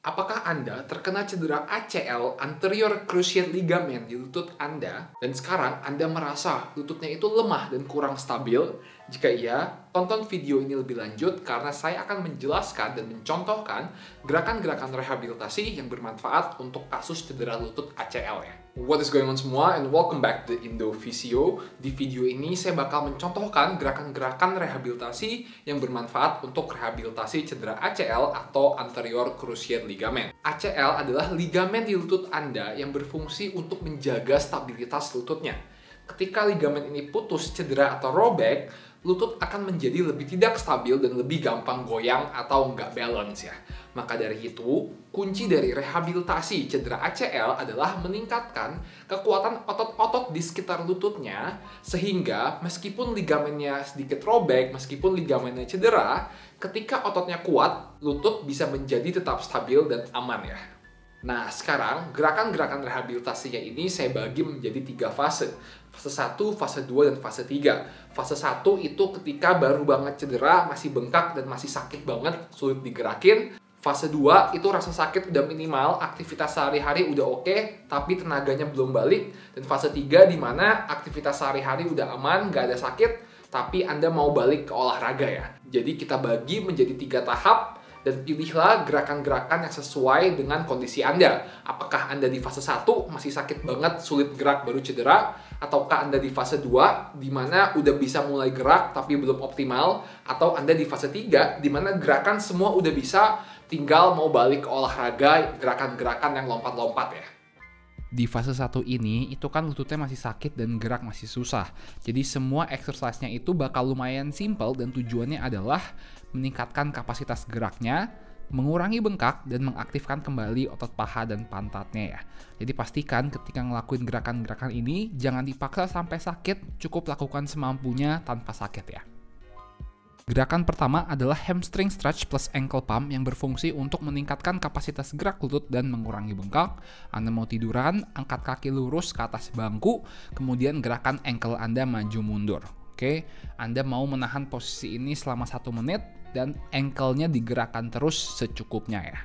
Apakah Anda terkena cedera ACL anterior cruciate ligament di lutut Anda dan sekarang Anda merasa lututnya itu lemah dan kurang stabil? Jika iya, tonton video ini lebih lanjut karena saya akan menjelaskan dan mencontohkan gerakan-gerakan rehabilitasi yang bermanfaat untuk kasus cedera lutut ACL ya. What is going on semua and welcome back to Indo Physio. Di video ini saya bakal mencontohkan gerakan-gerakan rehabilitasi yang bermanfaat untuk rehabilitasi cedera ACL atau anterior cruciate ligament. ACL adalah ligamen di lutut Anda yang berfungsi untuk menjaga stabilitas lututnya. Ketika ligamen ini putus, cedera atau robek, lutut akan menjadi lebih tidak stabil dan lebih gampang goyang atau nggak balance ya. Maka dari itu, kunci dari rehabilitasi cedera ACL adalah meningkatkan kekuatan otot-otot di sekitar lututnya sehingga meskipun ligamennya sedikit robek, meskipun ligamennya cedera, ketika ototnya kuat, lutut bisa menjadi tetap stabil dan aman ya. Nah, sekarang gerakan-gerakan rehabilitasinya ini saya bagi menjadi 3 fase. Fase 1, fase 2, dan fase 3. Fase 1 itu ketika baru banget cedera, masih bengkak dan masih sakit banget, sulit digerakin. Fase 2 itu rasa sakit udah minimal, aktivitas sehari-hari udah oke, tapi tenaganya belum balik. Dan fase 3 di mana aktivitas sehari-hari udah aman, nggak ada sakit, tapi Anda mau balik ke olahraga ya. Jadi kita bagi menjadi 3 tahap. Dan pilihlah gerakan-gerakan yang sesuai dengan kondisi Anda. Apakah Anda di fase 1 masih sakit banget, sulit gerak baru cedera? Ataukah Anda di fase 2 di mana udah bisa mulai gerak tapi belum optimal? Atau Anda di fase 3 di mana gerakan semua udah bisa, tinggal mau balik ke olahraga, gerakan-gerakan yang lompat-lompat ya? Di fase 1 ini, itu kan lututnya masih sakit dan gerak masih susah. Jadi semua exercise-nya itu bakal lumayan simple dan tujuannya adalah meningkatkan kapasitas geraknya, mengurangi bengkak, dan mengaktifkan kembali otot paha dan pantatnya ya. Jadi pastikan ketika ngelakuin gerakan-gerakan ini, jangan dipaksa sampai sakit, cukup lakukan semampunya tanpa sakit ya. Gerakan pertama adalah hamstring stretch plus ankle pump yang berfungsi untuk meningkatkan kapasitas gerak lutut dan mengurangi bengkak. Anda mau tiduran, angkat kaki lurus ke atas bangku, kemudian gerakan ankle Anda maju mundur. Oke, Anda mau menahan posisi ini selama 1 menit dan ankle-nya digerakkan terus secukupnya ya.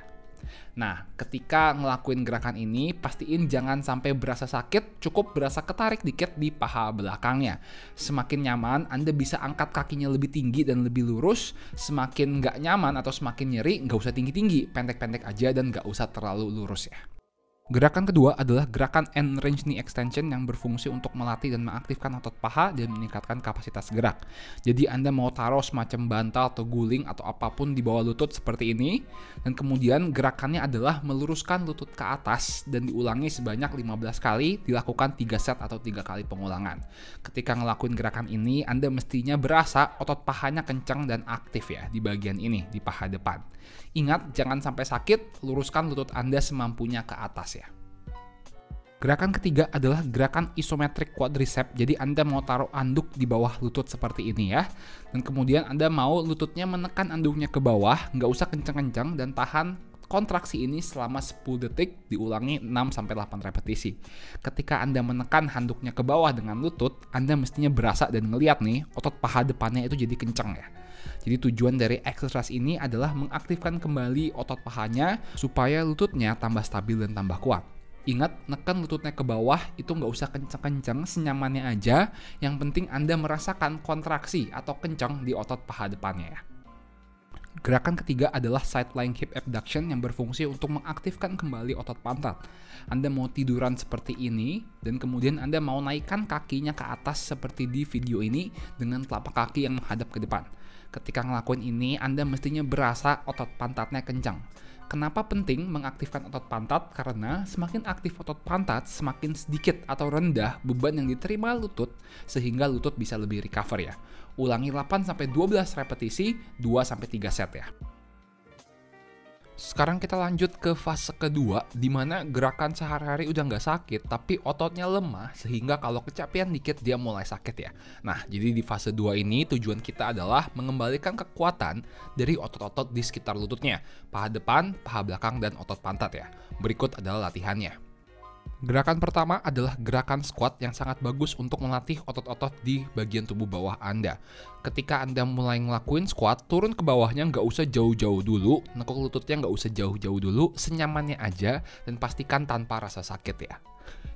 Nah, ketika ngelakuin gerakan ini, pastiin jangan sampai berasa sakit, cukup berasa ketarik dikit di paha belakangnya. Semakin nyaman, Anda bisa angkat kakinya lebih tinggi dan lebih lurus. Semakin nggak nyaman atau semakin nyeri, nggak usah tinggi-tinggi, pendek-pendek aja dan nggak usah terlalu lurus ya. Gerakan kedua adalah gerakan end range knee extension yang berfungsi untuk melatih dan mengaktifkan otot paha dan meningkatkan kapasitas gerak. Jadi Anda mau taruh semacam bantal atau guling atau apapun di bawah lutut seperti ini, dan kemudian gerakannya adalah meluruskan lutut ke atas dan diulangi sebanyak 15 kali, dilakukan 3 set atau 3 kali pengulangan. Ketika ngelakuin gerakan ini, Anda mestinya berasa otot pahanya kencang dan aktif ya di bagian ini, di paha depan. Ingat, jangan sampai sakit, luruskan lutut Anda semampunya ke atas ya. Gerakan ketiga adalah gerakan isometric quadricep. Jadi Anda mau taruh anduk di bawah lutut seperti ini ya. Dan kemudian Anda mau lututnya menekan anduknya ke bawah, nggak usah kencang-kencang dan tahan kontraksi ini selama 10 detik, diulangi 6-8 repetisi. Ketika Anda menekan handuknya ke bawah dengan lutut, Anda mestinya berasa dan ngeliat nih, otot paha depannya itu jadi kencang ya. Jadi tujuan dari exercise ini adalah mengaktifkan kembali otot pahanya supaya lututnya tambah stabil dan tambah kuat. Ingat, neken lututnya ke bawah itu nggak usah kencang-kencang, senyamannya aja. Yang penting Anda merasakan kontraksi atau kencang di otot paha depannya ya. Gerakan ketiga adalah side lying hip abduction yang berfungsi untuk mengaktifkan kembali otot pantat. Anda mau tiduran seperti ini dan kemudian Anda mau naikkan kakinya ke atas seperti di video ini dengan telapak kaki yang menghadap ke depan. Ketika ngelakuin ini, Anda mestinya berasa otot pantatnya kencang. Kenapa penting mengaktifkan otot pantat? Karena semakin aktif otot pantat, semakin sedikit atau rendah beban yang diterima lutut sehingga lutut bisa lebih recover ya. Ulangi 8-12 repetisi, 2-3 set ya. Sekarang kita lanjut ke fase kedua, di mana gerakan sehari-hari udah nggak sakit, tapi ototnya lemah, sehingga kalau kecapean dikit dia mulai sakit ya. Nah, jadi di fase 2 ini tujuan kita adalah mengembalikan kekuatan dari otot-otot di sekitar lututnya, paha depan, paha belakang, dan otot pantat ya. Berikut adalah latihannya. Gerakan pertama adalah gerakan squat yang sangat bagus untuk melatih otot-otot di bagian tubuh bawah Anda. Ketika Anda mulai ngelakuin squat, turun ke bawahnya nggak usah jauh-jauh dulu, nekuk lututnya nggak usah jauh-jauh dulu, senyamannya aja, dan pastikan tanpa rasa sakit ya.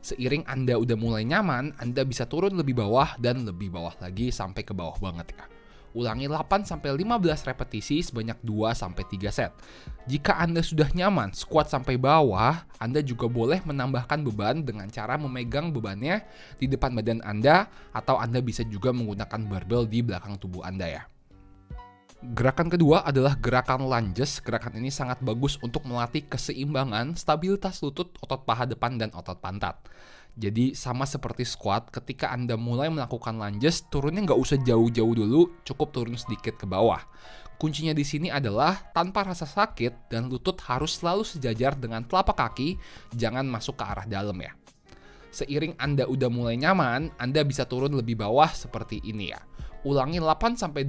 Seiring Anda udah mulai nyaman, Anda bisa turun lebih bawah dan lebih bawah lagi sampai ke bawah banget ya. Ulangi 8-15 repetisi sebanyak 2-3 set. Jika Anda sudah nyaman squat sampai bawah, Anda juga boleh menambahkan beban dengan cara memegang bebannya di depan badan Anda, atau Anda bisa juga menggunakan barbel di belakang tubuh Anda ya. Gerakan kedua adalah gerakan lunges. Gerakan ini sangat bagus untuk melatih keseimbangan, stabilitas lutut, otot paha depan, dan otot pantat. Jadi sama seperti squat, ketika Anda mulai melakukan lunges, turunnya nggak usah jauh-jauh dulu, cukup turun sedikit ke bawah. Kuncinya di sini adalah tanpa rasa sakit dan lutut harus selalu sejajar dengan telapak kaki, jangan masuk ke arah dalam ya. Seiring Anda udah mulai nyaman, Anda bisa turun lebih bawah seperti ini ya. Ulangi 8-12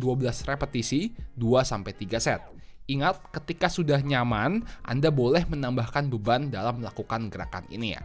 repetisi, 2-3 set. Ingat, ketika sudah nyaman, Anda boleh menambahkan beban dalam melakukan gerakan ini ya.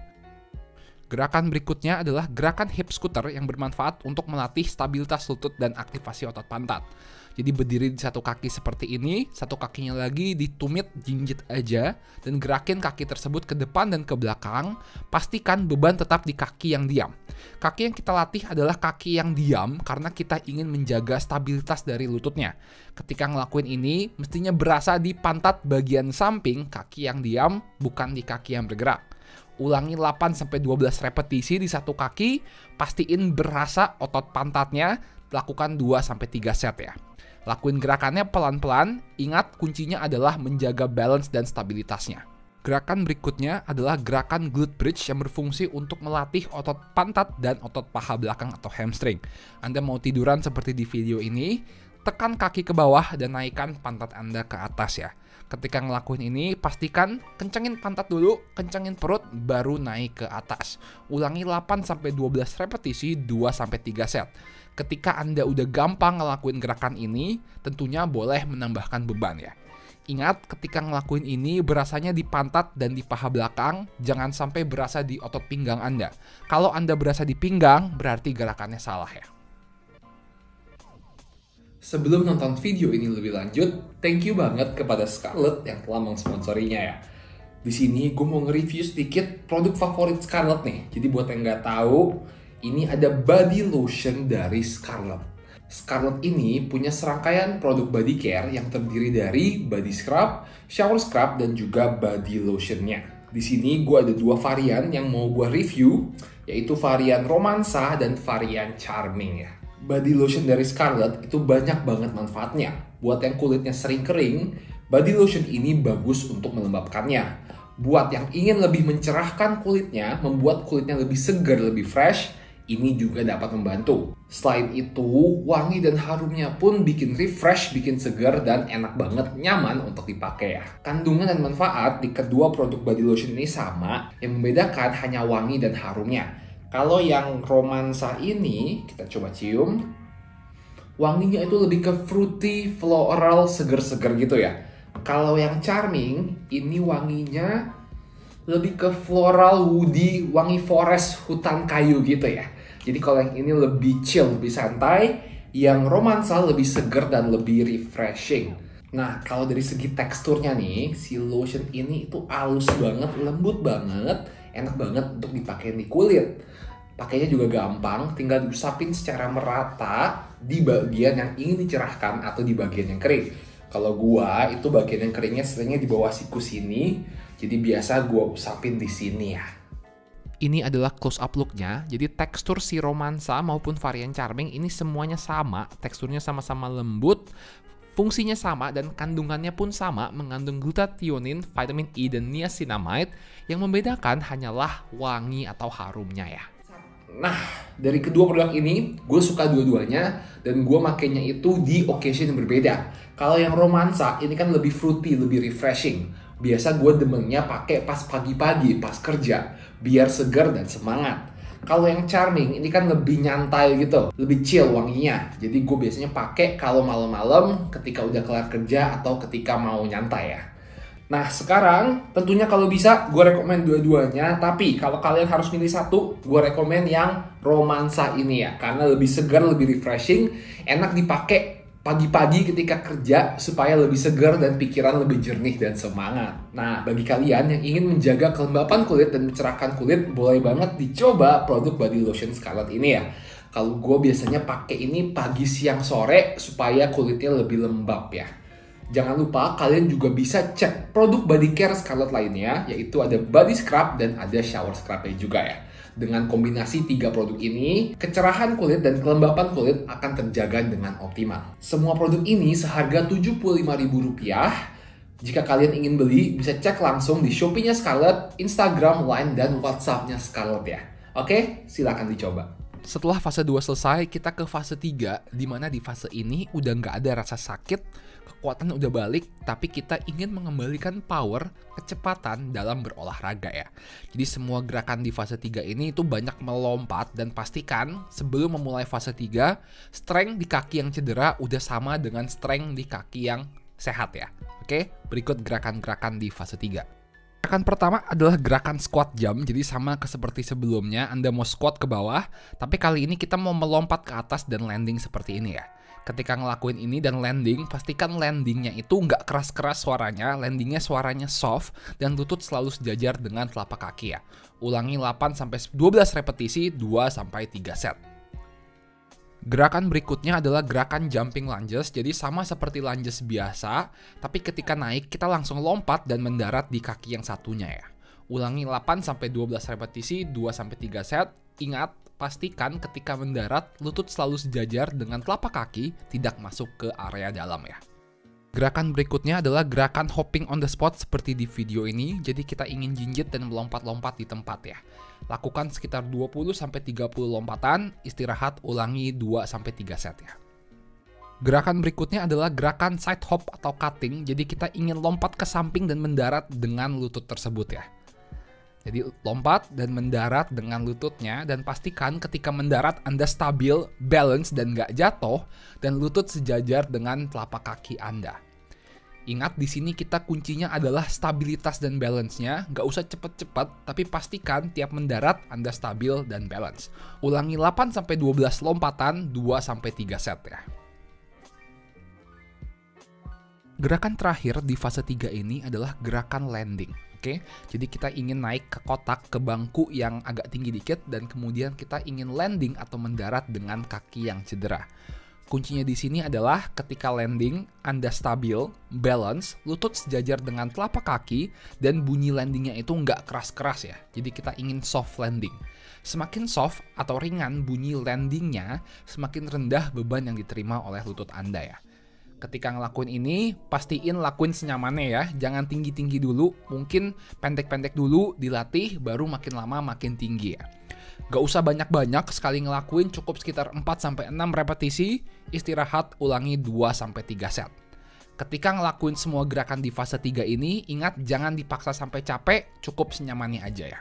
Gerakan berikutnya adalah gerakan hip scooter yang bermanfaat untuk melatih stabilitas lutut dan aktivasi otot pantat. Jadi berdiri di satu kaki seperti ini, satu kakinya lagi ditumit jinjit aja, dan gerakin kaki tersebut ke depan dan ke belakang. Pastikan beban tetap di kaki yang diam. Kaki yang kita latih adalah kaki yang diam karena kita ingin menjaga stabilitas dari lututnya. Ketika ngelakuin ini, mestinya berasa di pantat bagian samping kaki yang diam, bukan di kaki yang bergerak. Ulangi 8-12 repetisi di satu kaki, pastiin berasa otot pantatnya, lakukan 2-3 set ya. Lakuin gerakannya pelan-pelan, ingat kuncinya adalah menjaga balance dan stabilitasnya. Gerakan berikutnya adalah gerakan glute bridge yang berfungsi untuk melatih otot pantat dan otot paha belakang atau hamstring. Anda mau tiduran seperti di video ini, tekan kaki ke bawah dan naikkan pantat Anda ke atas ya. Ketika ngelakuin ini, pastikan kencengin pantat dulu, kencengin perut, baru naik ke atas. Ulangi 8-12 repetisi, 2-3 set. Ketika Anda udah gampang ngelakuin gerakan ini, tentunya boleh menambahkan beban ya. Ingat, ketika ngelakuin ini, berasanya di pantat dan di paha belakang, jangan sampai berasa di otot pinggang Anda. Kalau Anda berasa di pinggang, berarti gerakannya salah ya. Sebelum nonton video ini lebih lanjut, thank you banget kepada Scarlett yang telah mensponsorinya ya. Di sini gue mau nge-review sedikit produk favorit Scarlett nih. Jadi buat yang nggak tahu, ini ada body lotion dari Scarlett. Scarlett ini punya serangkaian produk body care yang terdiri dari body scrub, shower scrub, dan juga body lotionnya. Di sini gue ada 2 varian yang mau gue review, yaitu varian romansa dan varian charming ya. Body lotion dari Scarlett itu banyak banget manfaatnya. Buat yang kulitnya sering kering, body lotion ini bagus untuk melembabkannya. Buat yang ingin lebih mencerahkan kulitnya, membuat kulitnya lebih segar, lebih fresh, ini juga dapat membantu. Selain itu, wangi dan harumnya pun bikin refresh, bikin segar, dan enak banget, nyaman untuk dipakai ya. Kandungan dan manfaat di kedua produk body lotion ini sama, yang membedakan hanya wangi dan harumnya. Kalau yang romansa ini, kita coba cium, wanginya itu lebih ke fruity, floral, seger-seger gitu ya. Kalau yang charming, ini wanginya lebih ke floral, woody, wangi forest, hutan kayu gitu ya. Jadi kalau yang ini lebih chill, lebih santai, yang romansa lebih seger dan lebih refreshing. Nah, kalau dari segi teksturnya nih, si lotion ini itu halus banget, lembut banget, enak banget untuk dipakai di kulit. Pakainya juga gampang, tinggal diusapin secara merata di bagian yang ingin dicerahkan atau di bagian yang kering. Kalau gua itu bagian yang keringnya seringnya di bawah siku sini, jadi biasa gua usapin di sini ya. Ini adalah close up look-nya, jadi tekstur si romansa maupun varian charming ini semuanya sama, teksturnya sama-sama lembut, fungsinya sama, dan kandungannya pun sama, mengandung glutathione, vitamin E, dan niacinamide. Yang membedakan hanyalah wangi atau harumnya ya. Nah, dari kedua produk ini, gue suka dua-duanya, dan gue makainya itu di occasion yang berbeda. Kalau yang romansa, ini kan lebih fruity, lebih refreshing. Biasa gue demennya pakai pas pagi-pagi, pas kerja, biar segar dan semangat. Kalau yang charming, ini kan lebih nyantai gitu, lebih chill wanginya. Jadi gue biasanya pakai kalau malam-malam ketika udah kelar kerja atau ketika mau nyantai ya. Nah sekarang tentunya kalau bisa gue rekomen dua-duanya, tapi kalau kalian harus milih satu, gue rekomen yang romansa ini ya, karena lebih segar, lebih refreshing, enak dipakai pagi-pagi ketika kerja supaya lebih segar dan pikiran lebih jernih dan semangat. Nah bagi kalian yang ingin menjaga kelembapan kulit dan mencerahkan kulit, boleh banget dicoba produk body lotion Scarlett ini ya. Kalau gue biasanya pakai ini pagi, siang, sore supaya kulitnya lebih lembab ya. Jangan lupa kalian juga bisa cek produk body care Scarlett lainnya, yaitu ada body scrub dan ada shower scrubnya juga ya. Dengan kombinasi 3 produk ini, kecerahan kulit dan kelembapan kulit akan terjaga dengan optimal. Semua produk ini seharga Rp75.000. Jika kalian ingin beli, bisa cek langsung di Shopee-nya Scarlett, Instagram, Line, dan WhatsApp-nya Scarlett ya. Oke, silakan dicoba. Setelah fase 2 selesai, kita ke fase 3, di mana di fase ini udah nggak ada rasa sakit, kekuatan udah balik, tapi kita ingin mengembalikan power, kecepatan dalam berolahraga ya. Jadi semua gerakan di fase 3 ini itu banyak melompat, dan pastikan sebelum memulai fase 3, strength di kaki yang cedera udah sama dengan strength di kaki yang sehat ya. Oke, berikut gerakan-gerakan di fase 3. Gerakan pertama adalah gerakan squat jump, jadi sama seperti sebelumnya, Anda mau squat ke bawah, tapi kali ini kita mau melompat ke atas dan landing seperti ini ya. Ketika ngelakuin ini dan landing, pastikan landingnya itu nggak keras-keras suaranya, landingnya suaranya soft, dan lutut selalu sejajar dengan telapak kaki ya. Ulangi 8-12 repetisi, 2-3 set. Gerakan berikutnya adalah gerakan jumping lunges, jadi sama seperti lunges biasa, tapi ketika naik kita langsung lompat dan mendarat di kaki yang satunya ya. Ulangi 8-12 repetisi, 2-3 set. Ingat, pastikan ketika mendarat, lutut selalu sejajar dengan telapak kaki, tidak masuk ke area dalam ya. Gerakan berikutnya adalah gerakan hopping on the spot seperti di video ini, jadi kita ingin jinjit dan melompat-lompat di tempat ya. Lakukan sekitar 20-30 lompatan, istirahat, ulangi 2-3 set ya. Gerakan berikutnya adalah gerakan side hop atau cutting, jadi kita ingin lompat ke samping dan mendarat dengan lutut tersebut ya. Jadi lompat dan mendarat dengan lututnya, dan pastikan ketika mendarat Anda stabil, balance dan nggak jatuh, dan lutut sejajar dengan telapak kaki Anda. Ingat di sini kita kuncinya adalah stabilitas dan balance-nya, nggak usah cepet-cepet, tapi pastikan tiap mendarat Anda stabil dan balance. Ulangi 8-12 lompatan, 2-3 set ya. Gerakan terakhir di fase 3 ini adalah gerakan landing. Oke, jadi kita ingin naik ke kotak, ke bangku yang agak tinggi dikit, dan kemudian kita ingin landing atau mendarat dengan kaki yang cedera. Kuncinya di sini adalah ketika landing, Anda stabil, balance, lutut sejajar dengan telapak kaki, dan bunyi landingnya itu nggak keras-keras ya. Jadi kita ingin soft landing. Semakin soft atau ringan bunyi landingnya, semakin rendah beban yang diterima oleh lutut Anda ya. Ketika ngelakuin ini, pastiin lakuin senyamannya ya. Jangan tinggi-tinggi dulu, mungkin pendek-pendek dulu, dilatih, baru makin lama makin tinggi ya. Gak usah banyak-banyak, sekali ngelakuin cukup sekitar 4-6 repetisi, istirahat, ulangi 2-3 set. Ketika ngelakuin semua gerakan di fase 3 ini, ingat jangan dipaksa sampai capek, cukup senyamannya aja ya.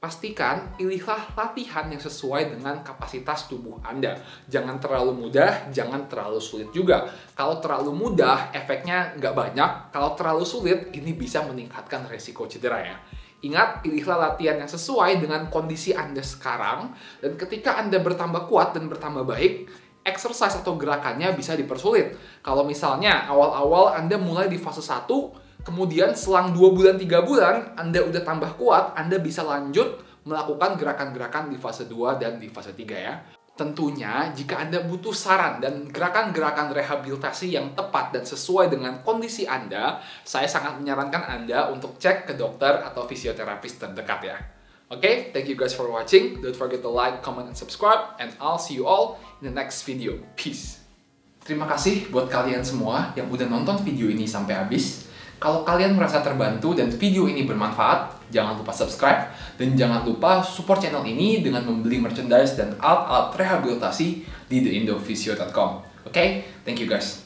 Pastikan pilihlah latihan yang sesuai dengan kapasitas tubuh Anda. Jangan terlalu mudah, jangan terlalu sulit juga. Kalau terlalu mudah, efeknya nggak banyak. Kalau terlalu sulit, ini bisa meningkatkan resiko cedera ya. Ingat, pilihlah latihan yang sesuai dengan kondisi Anda sekarang. Dan ketika Anda bertambah kuat dan bertambah baik, exercise atau gerakannya bisa dipersulit. Kalau misalnya awal-awal Anda mulai di fase 1, kemudian selang 2 bulan, 3 bulan, Anda udah tambah kuat, Anda bisa lanjut melakukan gerakan-gerakan di fase 2 dan di fase 3 ya. Tentunya, jika Anda butuh saran dan gerakan-gerakan rehabilitasi yang tepat dan sesuai dengan kondisi Anda, saya sangat menyarankan Anda untuk cek ke dokter atau fisioterapis terdekat ya. Oke, thank you guys for watching. Don't forget to like, comment, and subscribe. And I'll see you all in the next video. Peace. Terima kasih buat kalian semua yang udah nonton video ini sampai habis. Kalau kalian merasa terbantu dan video ini bermanfaat, jangan lupa subscribe dan jangan lupa support channel ini dengan membeli merchandise dan alat-alat rehabilitasi di theindophysio.com. Oke, thank you guys.